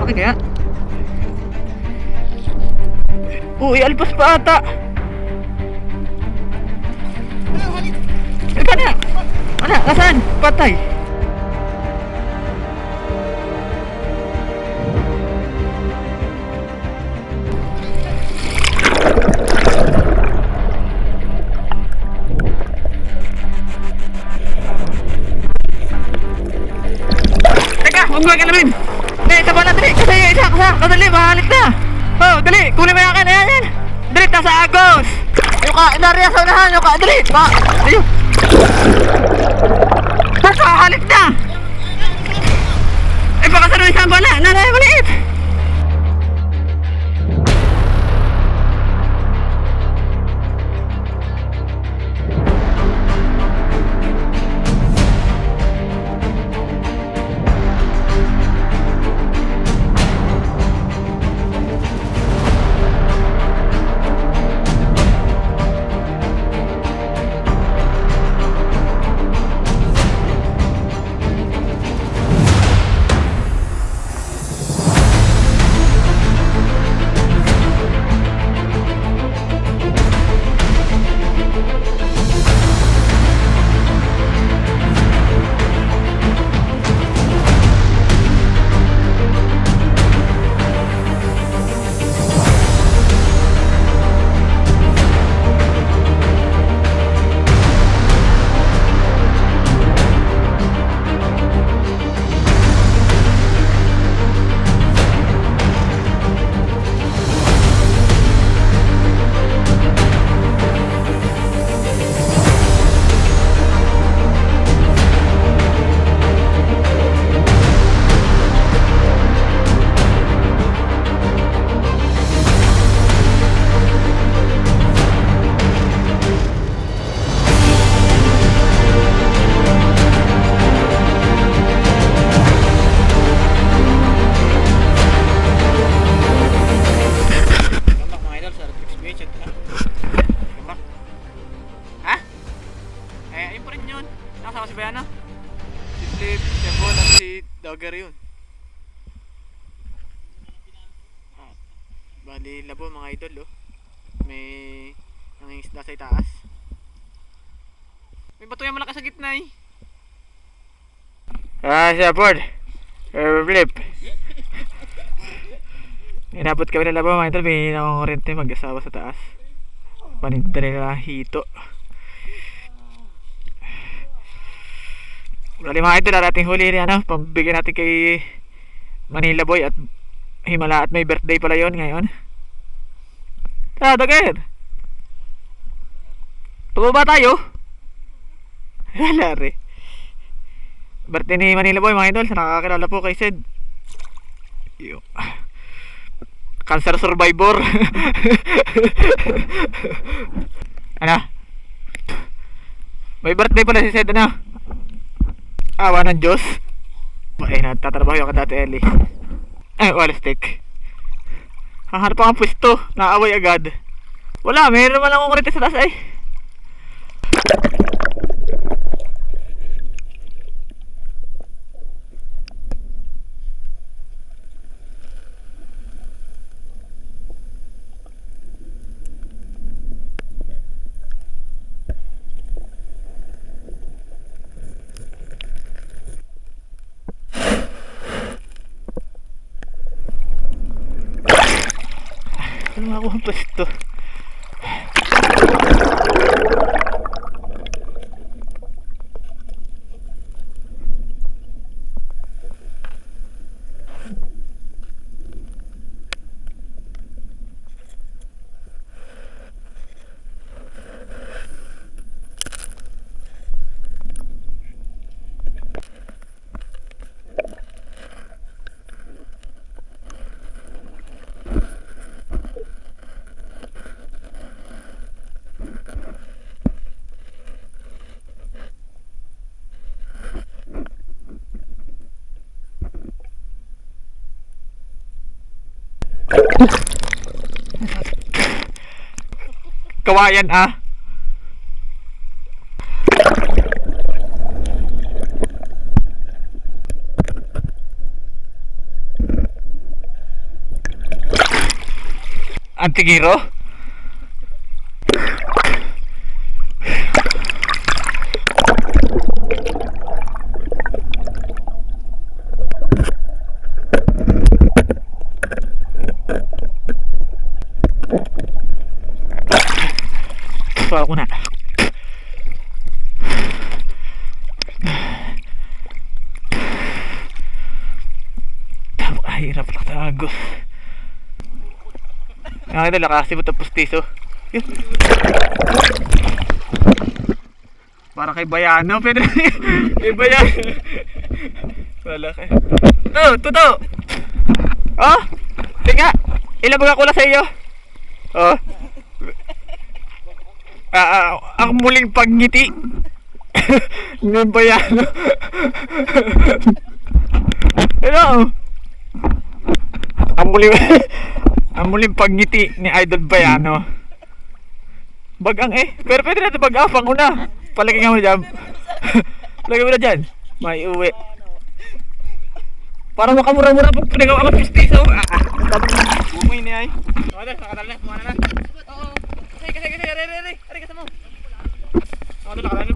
Ay kaya? Uy, alpas pa ata. Ika na. Ano? Nasaan? Patay. Teka, huwag mo galamin. Dali, taba na, dali. Kasi yung isa, kadali, mahalik na. Oh, dali, kunin mo yung akin. Ayan, ayan. Dali, nasa agos. Yung ka, inariya sa unahan. Yung ka, dali. Ayun. Nasa, halik na. Eh, baka sa rin isang bala. Nanay, maliit. Dogger yun. Bali labo mga idol oh. May nangingisda sa itaas. May bato yung malakas sa gitna eh. Siya board. Flip. Inabot kami ng labo mga idol. May nakongorente mag-asawa sa taas. Paninta nila hito. Bali mga idol, ating huli rin ano, pambigyan natin kay Manila Boy at Himala at may birthday pala yon ngayon. Dagger! Pababa tayo? Wala rin. Birthday ni Manila Boy mga idol, sa nakakakilala po kay Sid. Cancer survivor. Ano? May birthday pala si Sid ano? Awa ng Diyos. Eh, natatrabaho yung dati Eli. Wala stick. Hahanap pa ang pwesto. Naaway agad. Wala, mayroon naman lang akong kurente sa taas ay. Ano ako ang pwesto? Kawayan ah. Antigiro? Suara ko na. Hirap lang sa agos. Nakita lakas mo tapos tiso. Para kay Bayano, pero kay Bayano. Wala kay. Oh, totoo. Oh, tingnan. Ilabag ako lang sa iyo. Oh. Ang muling pagngiti. Ng Bayano. Hello. Ang muling pagngiti ni Idol Bayano. Bagang pero pwede natin bag-afang una. Palagay nga mo dyan. Palagay mo na dyan. May uwi. Para makamura-mura pag pinagawa ka pistiso. Bumay niya ay. Mada, nakadal na. Kumana na. Oo. Kasi. Ari, kasama mo. Mada, nakadal na.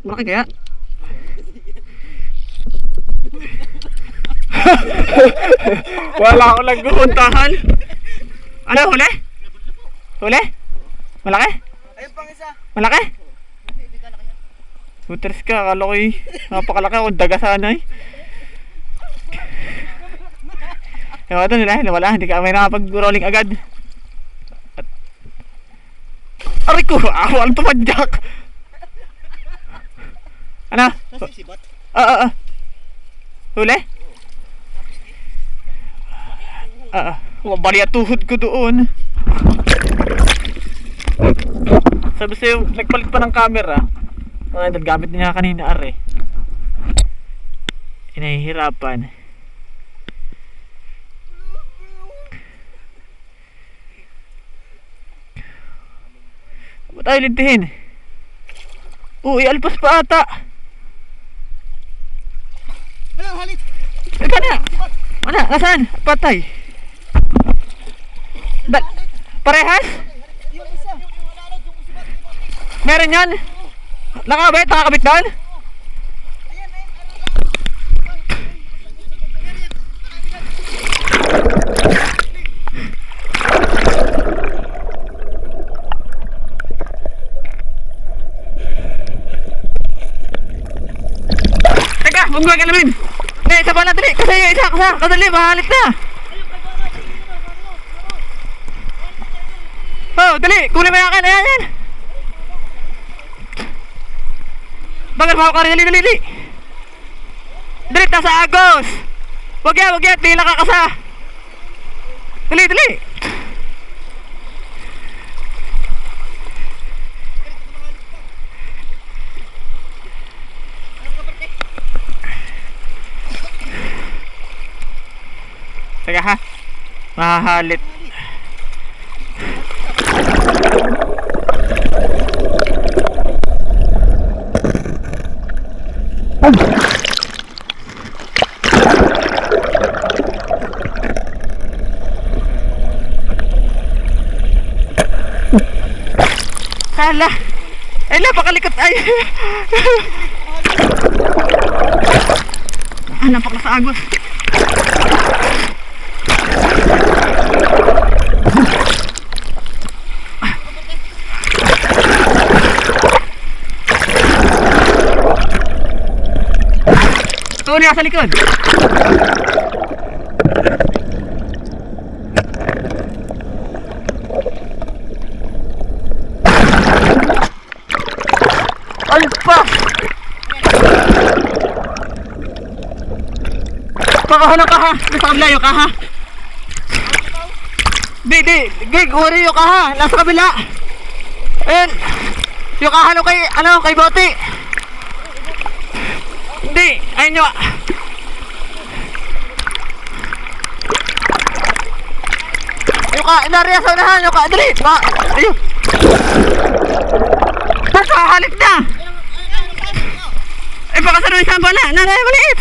Malaki kaya? Wala ako nagpupuntahan. Ano, huli? Huli? Malaki? Ayun pang isa. Malaki? Butres ka, akala ko napakalaki akong daga sana Ewan ito nila, wala, hindi ka may nakapag-rolling agad. Aray ko, ako, ano tumadyak? Ano? Huli? Bali at tuhod ko doon. Sabi sa'yo, nagpalit pa ng camera. Naggamit niya kanina are. Inahihirapan. Ba't tayo lintihin? Alpas pa ata. Hello, halit. Ika na. Ano? Nasaan? Patay. Parehas? Yung isa. Meron yan? Nakabit? Nakakabit doon? Teka, huwag mo galamin. Isa pa na dali. Kasi yung isa, kadali, mahalit na. Oh, dali, kunin mo yung akin. Ayan. Bagal mo ako karili, dali. Dali, nasa agos. Wag yan, pila ka kasa. Dali. Teka ha, mahahalit. Kala, napakalikot ay. Napakala sa agos. Ito niya sa likod. Alpa! Pakahalang ka ha. Nasa kabila yung kaha. Gig, uri yung kaha. Nasa kabila. Ayun. Yung kaha kay Bote. Hindi, ayun nyo. Yung ka, inariya sa unahan. Yung ka, dali. Ayun. Nakahalit na. Baka sa isang bala. Nanay, maliit.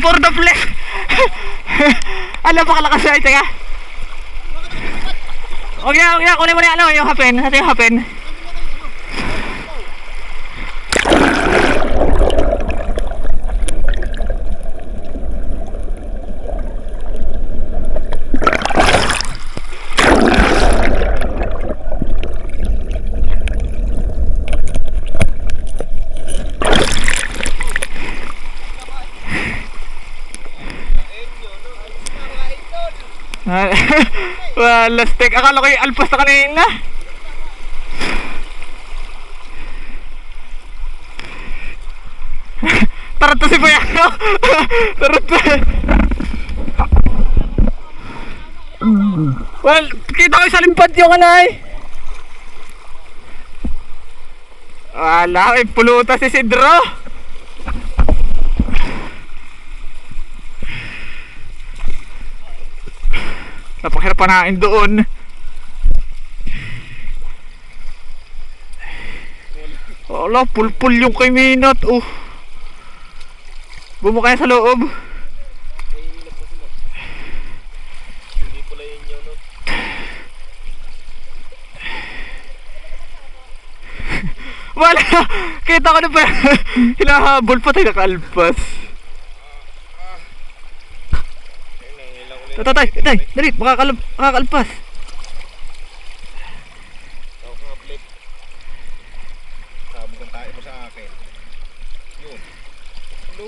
for the flesh. Alam pa kalakas siya. Teka. Huwag na. Kunin mo na ano, yung hapin. Ito yung hapin. Wala stick. Akala ko yung alpas na kanina. Taranta si Boyano. Taranta. Well, kita ko sa limpad yung anay. Wala, may pulutan si Sidro. Napakahirap panain doon. Wala, pulpul yung kay Minot. Bumukay sa loob. Hindi pala yun yun, no? Wala, kita ko na pa. Hinahabol pa tayo nakalpas. Tay, dali, makakalpas. Ako ka flip. Sabugan tayo mo sa akin. Yun. Hello.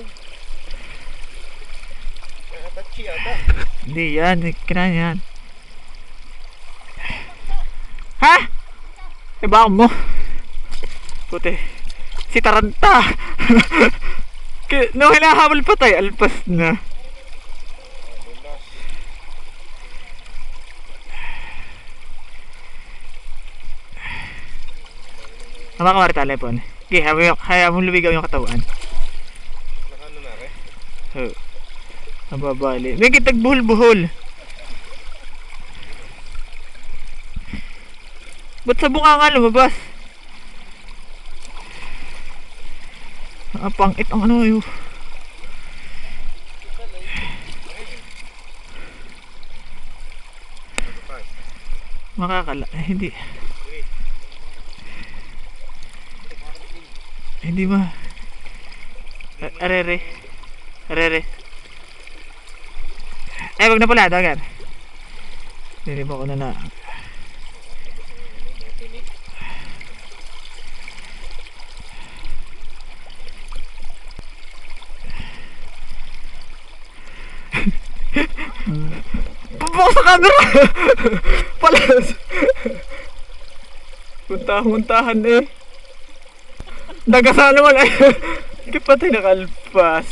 Nakatachi ata. Hindi yan, kinain yan. Ha? Iba mo. Puti. Si Taranta. No, hinahabol pa tayo, alpas na. Hama ka mara telepon. Okay, hayaan mo lumigaw yung katawan. Nakano na rin? Oo. Nababali. May kitag buhol-buhol. Ba't sa bunga nga lumabas? Pangit ang ano yun. Makakala. Hindi. Hindi ba? Arere. Eh, wag na pala. Dagan. Hindi ba ko na. Pabok sa camera. Palas. Muntahan eh. Dagasana naman ay. Hindi pa tayo nakalpas.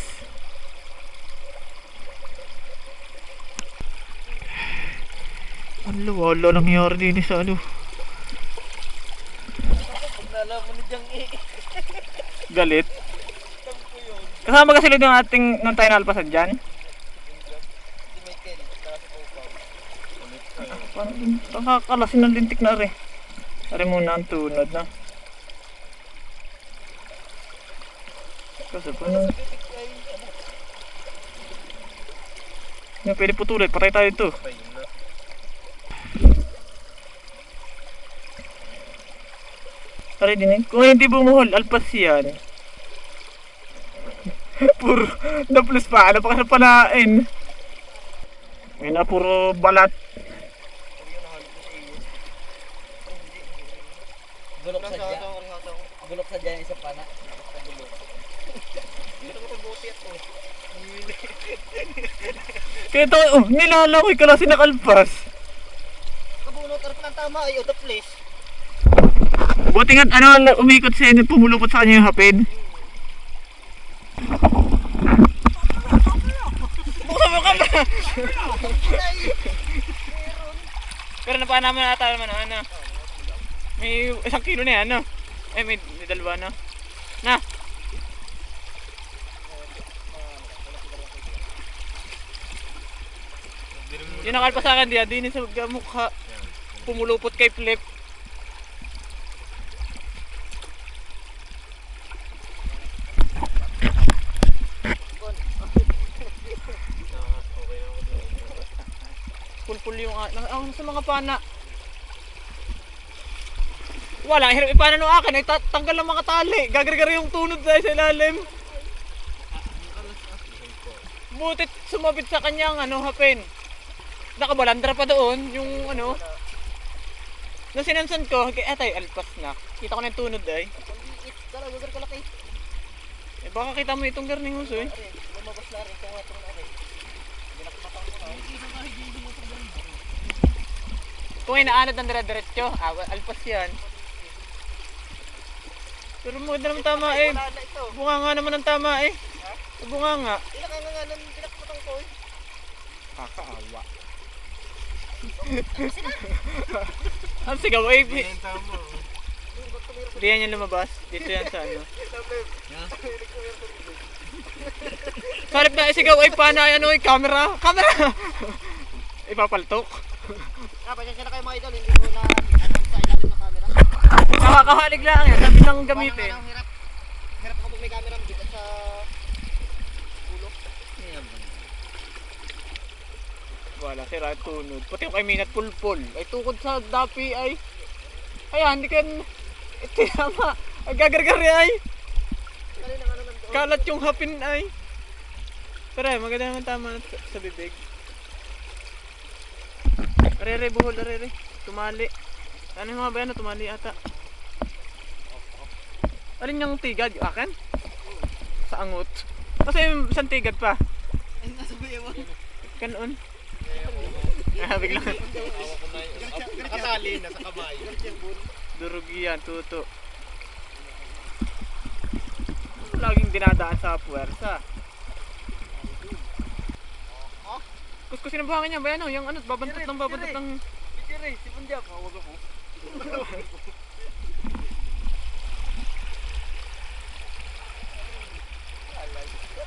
Ano, wala nangyari din sa ano. Nalaman ni Jang eh. Galit. Kasama kasi ulit yung ating nang tayo nalpasan dyan. Si Michael, saka si Popao. Parang nakakalasin ng lintik na rin. Ari muna ang tunod na. Kasi pa nung... Yung pwede putulin, patay tayo ito. Ayun na. Ari din eh. Kung hindi bumuhol, alpas yan. Puro na-plus pa. Ano pa kasi panain? May na puro balat. Gulok sa dyan. Gulok sa dyan isa pana. Kaya ito, nilalakoy ka lang sinakalpas. Kabunot, ano pa ng tama ay the place. Buti nga, umikot siya, pumulupot sa kanya yung hapid. Buksan mo ka ba? Pero napaan naman nata naman, ano? May 1 kilo na yan, ano? Eh, may 2 na. Na! Yung nakalpa sa akin, di sa mukha. Pumulupot kay Flip. full yung sa mga pana. Wala, hirap ipana nung akin ay tanggal ng mga tali. Gagar-gar yung tunod dahil sa ilalim. Butit sumabit sa kanyang hapin. Nakabalandra pa doon yung nung sinansan ko, etay alpas na. Kita ko na yung tunod ay. Tara, gagar kalaki. Eh baka kita mo itong garning uso eh. Lumabas na rin. Kaya itong na rin. Ginakmatang ko na. Kung inaanod ng dire-diretso, alpas yan. Pero maganda naman tama eh. Wala na ito. Bunga nga naman ang tama eh. Bunga nga. Ilakay nga nga nang ginakmatang ko eh. Kakaawa. Ang sigaw eh. Hindi yan yung lumabas. Dito yan sa Sarap na isigaw ay pana camera. Camera! Ipapaltok. Pasensya na kayo mga idol. Hindi ko na sa ilalim ng camera. Nakakahalig lang yan. Sabi ng gamitin. Hirap. Hirap ako pag may camera. Bigat sa ulo. Wala, sira tunod. Pati yung kay Minat pulpul. Ay tukod sa dapi ay. Ayan, hindi ka... Tama. Ay gagar-gari ay. Kalat yung hapin ay. Pero maganda naman tama sa bibig. Arere, buhol, arere. Tumali. Ano yung mga bayan na tumali ata? Alin yung tigad? Yung akin? Sa angot. Kasi yung isang tigad pa. Ay, nasa bayawan. Kanoon. Biglang. Nakatali na sa kamay. Durugi yan, tuto. Laging dinadaan sa puwersa. Kuskusin ang buhangin niya, bayan yung babantot ng... Pitire, si Punjab. Huwag ako.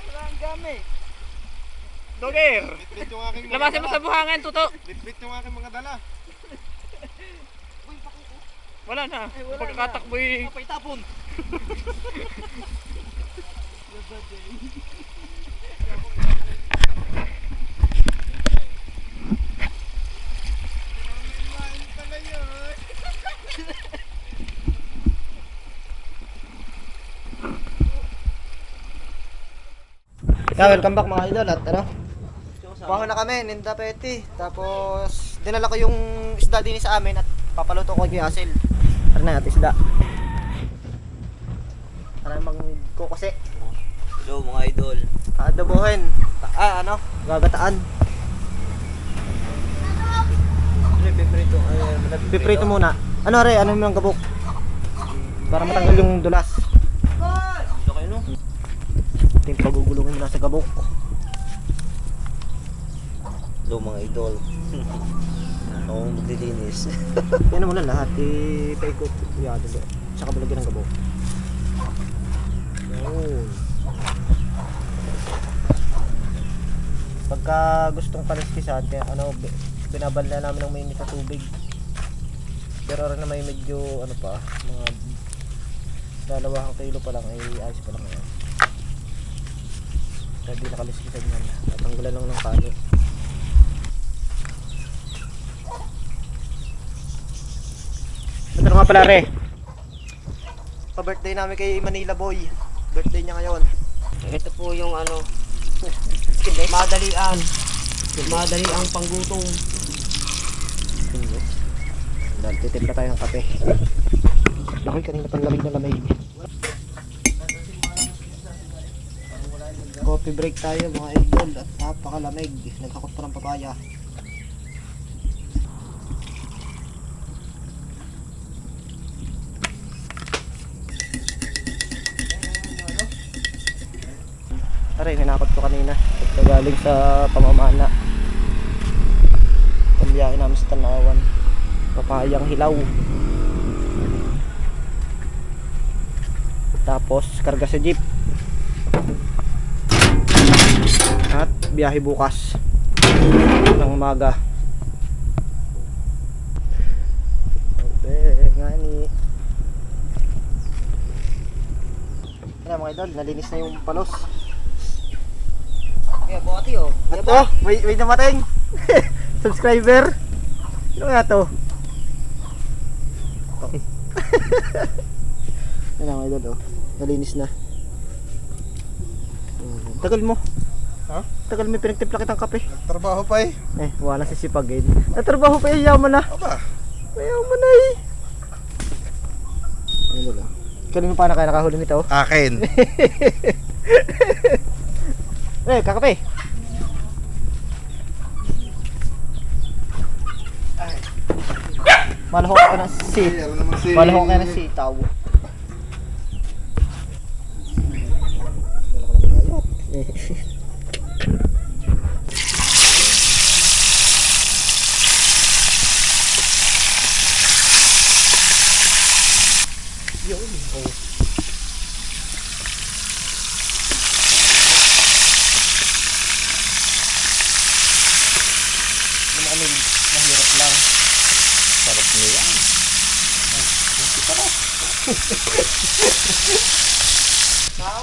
Wala ang dami. Doger! Bitbit yung aking mga Lamasin mo sa buhangin, tuto! Bitbit yung aking mga dala. Wala na. wala Pagkakatakboy. Kapay tapon. Yeah, welcome back mga idol at bumangon na kami, Ninda Peti. Tapos dinala ko yung isda din sa amin at papaluto ko kay Asel. Tara na natin isda. Tara magkukuse. Hello mga idol. Adobohin. Gagataan. Piprito. Piprito muna. Ano yung mga gabok? Para matanggal yung dulas. Ito kayo no? Ito yung pagugulungin mo na sa gabok. Hello mga idol. Ako maglilinis. Yan mo na lahat. Ipaikot. Yan. Saka balagyan ng gabok. Yun. Pagka gustong kaliskisan, binabal na namin ng mainit na tubig. Pero rin na may medyo mga 2 kilo pa lang ay ayos pa lang yan. Kaya di nakaliskisan yan. Tatanggalan lang ng kalo. Ito nga pala re. Pa-birthday namin kay Manila Boy. Birthday niya ngayon. Ito po yung madaliang panggutom. Dahil titimpla tayo ng kape. Lakoy kanina pang lamig na lamig. Coffee break tayo mga idol at napakalamig. Nagkakot pa ng papaya. Aray, hinakot ko kanina. Galing sa pamamana. Pambiyakin namin sa Tanawan. Papayang hilaw. Tapos karga sa jeep. At biyahe bukas ng umaga. Okay, ngani. Ayan mga idol, nalinis na yung palos. Kaya buhati oh. At may dumating. subscriber. Ano nga to? Yan ang idol oh. Nalinis na. Tagal mo. Ha? Tagal mo pinagtimpla kitang kape. Trabaho pa eh. Wala si sipagin. Natrabaho pa yaman na. Aba. Mayaman na eh. Ano ba? Kanino pa na kaya nakahuli nito? Akin. Kakape. Malahok ka ng Malahok ka ng sitaw. Mahirap lang. Sarap niya.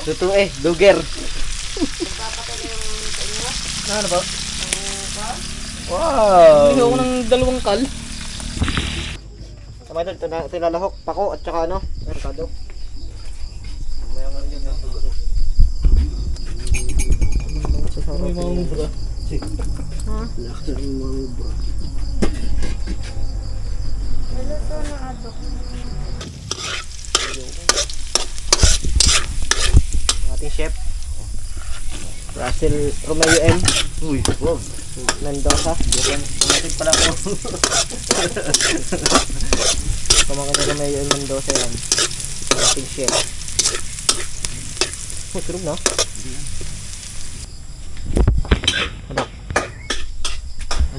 Totoo luger. Ano ba? Wow! Bili ako ng 2 kal. Tama ito, tilalahok, pako at saka ano, merkado. May mga yun na tulo. May mga mubra. Ha? Laksa ng mga mubra. Naluto ng adok. Ang ating chef. Russell Romeo M. Uy, wow. Mendoza. Tumating pala ako. Kumangan na Romeo M. Mendoza yan. Ang ating chef. Oh, turog na.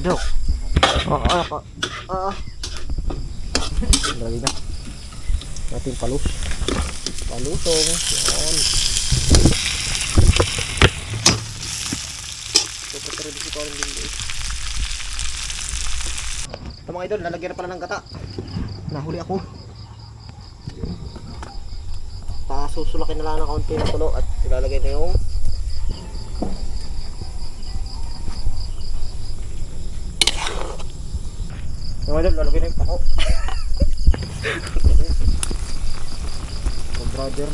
Adok. Adok. Lagi na. Natin palus. Palusong. Yan. Ito mga idol, lalagyan na pala ng gata. Nahuli ako. Pasusulakin na lang ng kaunti ng tulo at ilalagay na yung mga idol, lalagay na yung pako. Oh brother.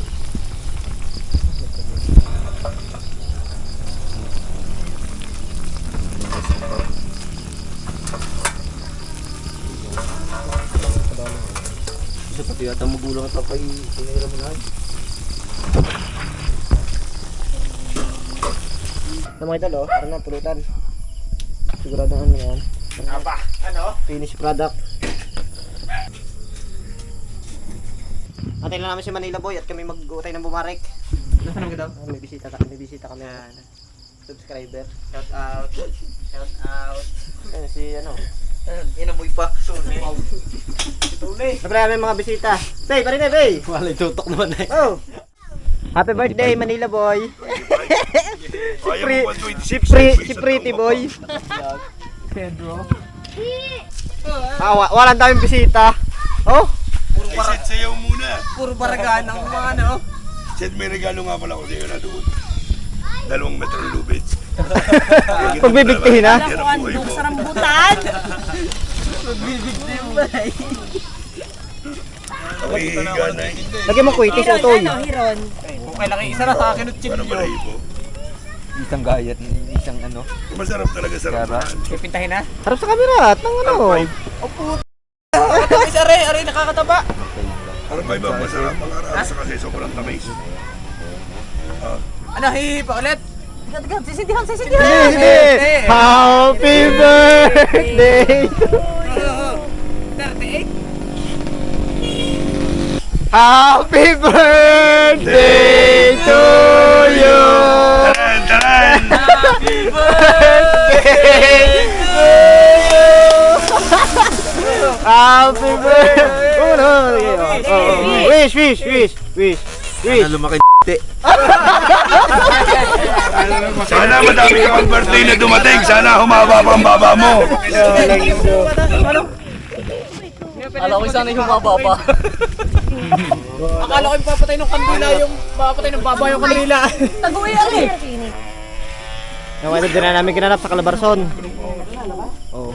Isa pati yata magulang at papay. Tinira mo na. Ito mga idol, parang na pulutan. Sigurado ano yan. Aba. Ano? Finished product. Antay lang namin si Manila Boy at kami mag-utay ng bumarik. Nasaan naman ka daw? May bisita kami. Subscriber. Shout out. Shout out. Ayun si ano. Inamoy pa. Suni. Tunay. Siyempre may mga bisita. Bay, pare na bay. Wala tutok naman eh. Oh. Happy birthday Manila Boy. si Pretty Boy. Pedro. Walang daming bisita. Oh. Set sayaw muna. Puro baragaan ang mga ano. Set, may regalo nga pala ko sa'yo na doon. 2 metro lubid. Pagbibigtihin ha. Yan ang buhay mo. Sa rambutan! Okay, higa na eh. Lagyan mo kuitis o toy. Hiron. Kung kailangan isa na sa akin at Para malahibo. Isang gayat, isang ano. Masarap talaga sa Kara. rambutan. pipintahin na. Harap sa camera at ng ano. Tamis aray nakakataba. Para pa ibang masarap ang arasa kasi sobrang tamis. Ano, hihi pa ulit. Sisidihan! Happy birthday. 38? Happy birthday to you. Taran! Taran! Happy Happy birthday. Wish. Lumaki Sana madami kang birthday na dumating. Sana humaba pa ang baba mo. Akala ko sana yung mababa. Akala ko yung papatay ng kandila, yung papatay ng baba yung kanila. Taguwi ang Yung ito din na namin ginanap sa Calabarzon. Oo.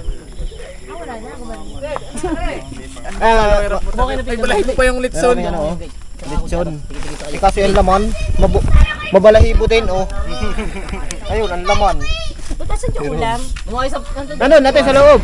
Ay, balahibo pa yung litson. Ano, lechon. Eh, kasi ang laman, mabalahibo din, oh. Ayun, ang laman. Ba't asan yung ulam? Nandun natin sa loob.